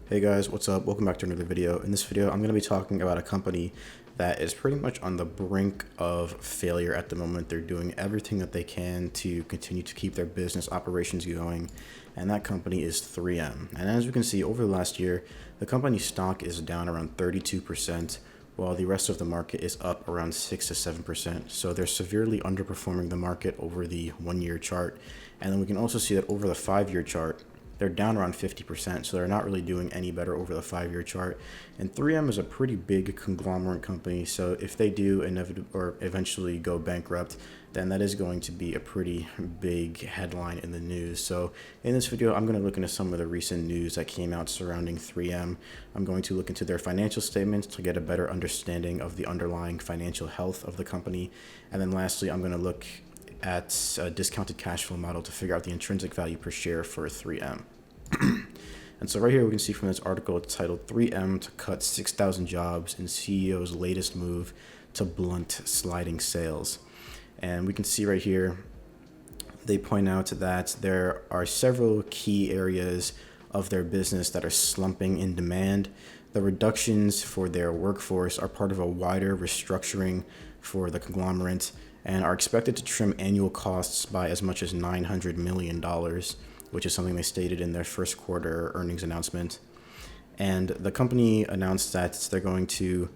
Hey guys, what's up? Welcome back to another video. In this video, I'm going to be talking about a company that is pretty much on the brink of failure at the moment. They're doing everything that they can to continue to keep their business operations going, and that company is 3M. And as we can see, over the last year, the company's stock is down around 32%, while the rest of the market is up around 6 to 7%. So they're severely underperforming the market over the 1-year chart. And then we can also see that over the 5-year chart, they're down around 50%, so they're not really doing any better over the 5-year chart. And 3M is a pretty big conglomerate company, so if they do eventually go bankrupt, then that is going to be a pretty big headline in the news. So in this video, I'm going to look into some of the recent news that came out surrounding 3M. I'm going to look into their financial statements to get a better understanding of the underlying financial health of the company. And then lastly, I'm going to look at a discounted cash flow model to figure out the intrinsic value per share for 3M. And so right here we can see from this article, it's titled 3M to cut 6,000 jobs in CEO's latest move to blunt sliding sales. And we can see right here, they point out that there are several key areas of their business that are slumping in demand. The reductions for their workforce are part of a wider restructuring for the conglomerate and are expected to trim annual costs by as much as $900 million, which is something they stated in their first quarter earnings announcement. And the company announced that they're going to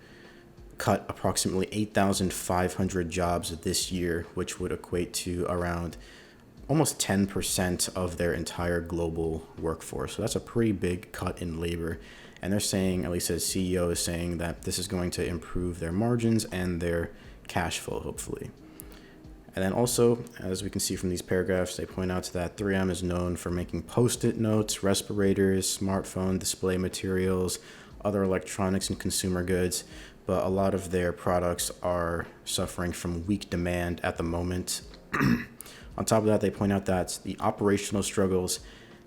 cut approximately 8,500 jobs this year, which would equate to around almost 10% of their entire global workforce. So that's a pretty big cut in labor. And they're saying, at least as CEO is saying, that this is going to improve their margins and their cash flow, hopefully. And then also, as we can see from these paragraphs, they point out that 3M is known for making Post-it notes, respirators, smartphone display materials, other electronics and consumer goods, but a lot of their products are suffering from weak demand at the moment. On top of that, they point out that the operational struggles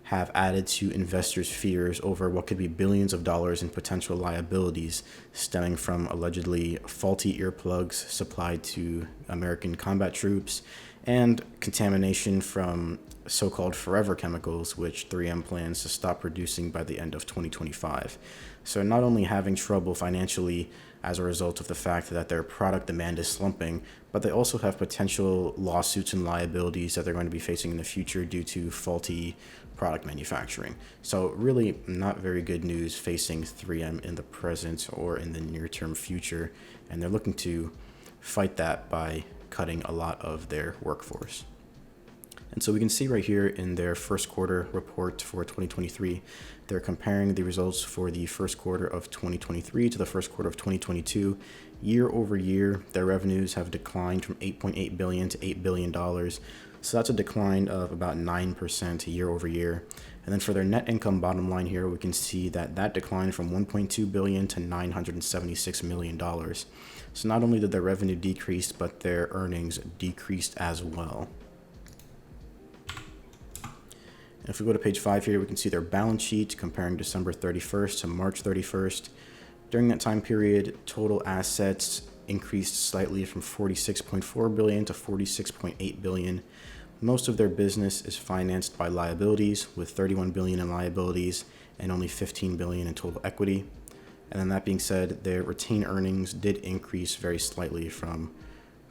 have added to investors' fears over what could be billions of dollars in potential liabilities stemming from allegedly faulty earplugs supplied to American combat troops and contamination from so-called forever chemicals, which 3M plans to stop producing by the end of 2025. So not only having trouble financially as a result of the fact that their product demand is slumping, but they also have potential lawsuits and liabilities that they're going to be facing in the future due to faulty product manufacturing. So really not very good news facing 3M in the present or in the near-term future, and they're looking to fight that by cutting a lot of their workforce. And so we can see right here in their first quarter report for 2023, they're comparing the results for the first quarter of 2023 to the first quarter of 2022. Year over year, their revenues have declined from $8.8 billion to $8 billion. So that's a decline of about 9% year over year. And then for their net income bottom line here, we can see that that declined from $1.2 billion to $976 million. So not only did their revenue decrease, but their earnings decreased as well. And if we go to page 5 here, we can see their balance sheet comparing December 31st to March 31st. During that time period, total assets increased slightly from $46.4 billion to $46.8 billion. Most of their business is financed by liabilities, with $31 billion in liabilities and only $15 billion in total equity. And then that being said, their retained earnings did increase very slightly from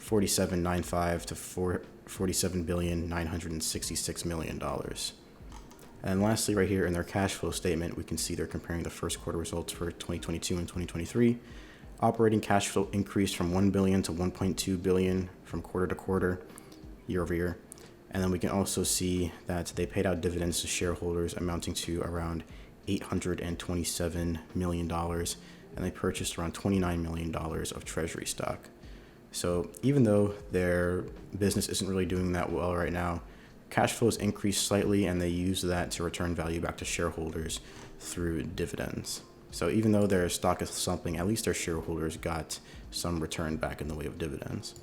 $47.95 to $47.966 billion. And lastly, right here in their cash flow statement, we can see they're comparing the first quarter results for 2022 and 2023. Operating cash flow increased from $1 billion to $1.2 billion from quarter to quarter, year over year. And then we can also see that they paid out dividends to shareholders amounting to around $827 million, and they purchased around $29 million of treasury stock. So even though their business isn't really doing that well right now, cash flows increased slightly, and they use that to return value back to shareholders through dividends. So even though their stock is slumping, at least their shareholders got some return back in the way of dividends.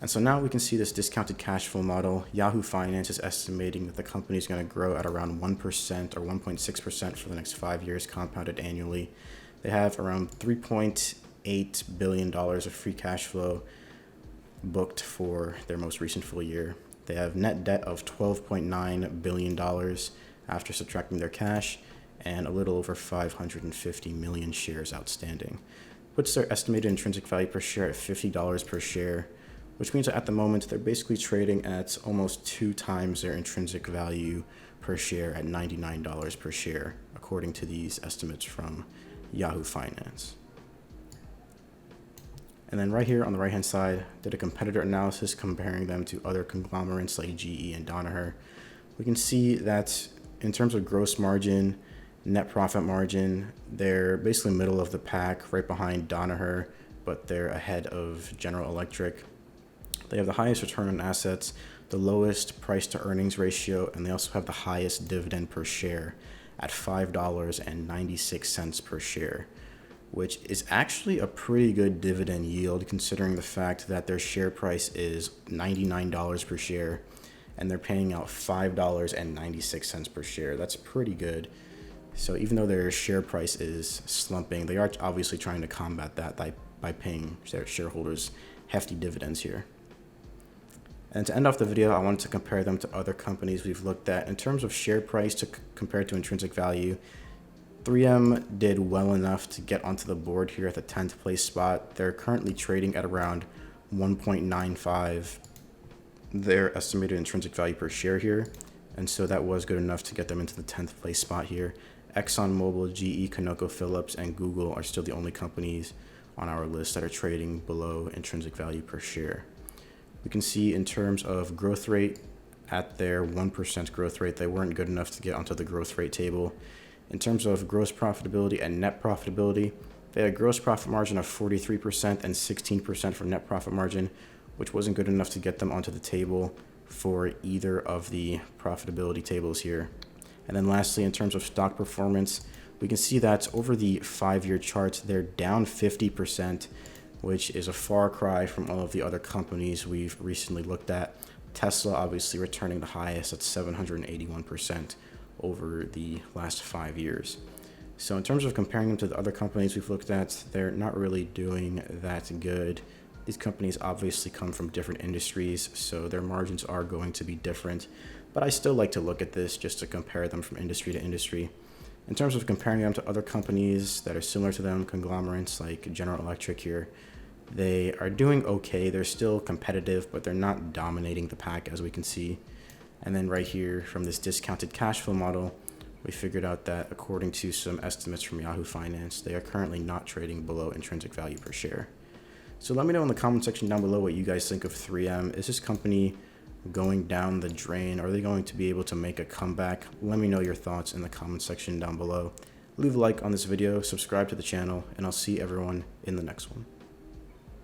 And so now we can see this discounted cash flow model. Yahoo Finance is estimating that the company is going to grow at around 1% or 1.6% for the next 5 years compounded annually. They have around $3.8 billion of free cash flow booked for their most recent full year. They have net debt of $12.9 billion after subtracting their cash, and a little over 550 million shares outstanding, puts their estimated intrinsic value per share at $50 per share, which means that at the moment they're basically trading at almost 2 times their intrinsic value per share at $99 per share, according to these estimates from Yahoo Finance. And then right here on the right hand side, did a competitor analysis comparing them to other conglomerates like GE and Danaher. We can see that in terms of gross margin, net profit margin, they're basically middle of the pack, right behind Danaher, but they're ahead of General Electric. They have the highest return on assets, the lowest price to earnings ratio, and they also have the highest dividend per share at $5.96 per share, which is actually a pretty good dividend yield considering the fact that their share price is $99 per share and they're paying out $5.96 per share. That's pretty good. So even though their share price is slumping, they are obviously trying to combat that by paying their shareholders hefty dividends here. And to end off the video, I wanted to compare them to other companies we've looked at. In terms of share price compared to intrinsic value, 3M did well enough to get onto the board here at the 10th place spot. They're currently trading at around 1.95 their estimated intrinsic value per share here. And so that was good enough to get them into the 10th place spot here. ExxonMobil, GE, ConocoPhillips, and Google are still the only companies on our list that are trading below intrinsic value per share. We can see in terms of growth rate, at their 1% growth rate, they weren't good enough to get onto the growth rate table. In terms of gross profitability and net profitability, they had a gross profit margin of 43% and 16% for net profit margin, which wasn't good enough to get them onto the table for either of the profitability tables here. And then lastly, in terms of stock performance, we can see that over the 5-year chart, they're down 50%, which is a far cry from all of the other companies we've recently looked at. Tesla obviously returning the highest at 781% over the last 5 years. So in terms of comparing them to the other companies we've looked at, they're not really doing that good. These companies obviously come from different industries, so their margins are going to be different. But I still like to look at this just to compare them from industry to industry. In terms of comparing them to other companies that are similar to them, conglomerates like General Electric here, they are doing okay. They're still competitive, but they're not dominating the pack, as we can see. And then right here from this discounted cash flow model, we figured out that according to some estimates from Yahoo Finance, they are currently not trading below intrinsic value per share. So let me know in the comment section down below what you guys think of 3M. Is this company going down the drain? Are they going to be able to make a comeback? Let me know your thoughts in the comment section down below. Leave a like on this video, subscribe to the channel, and I'll see everyone in the next one.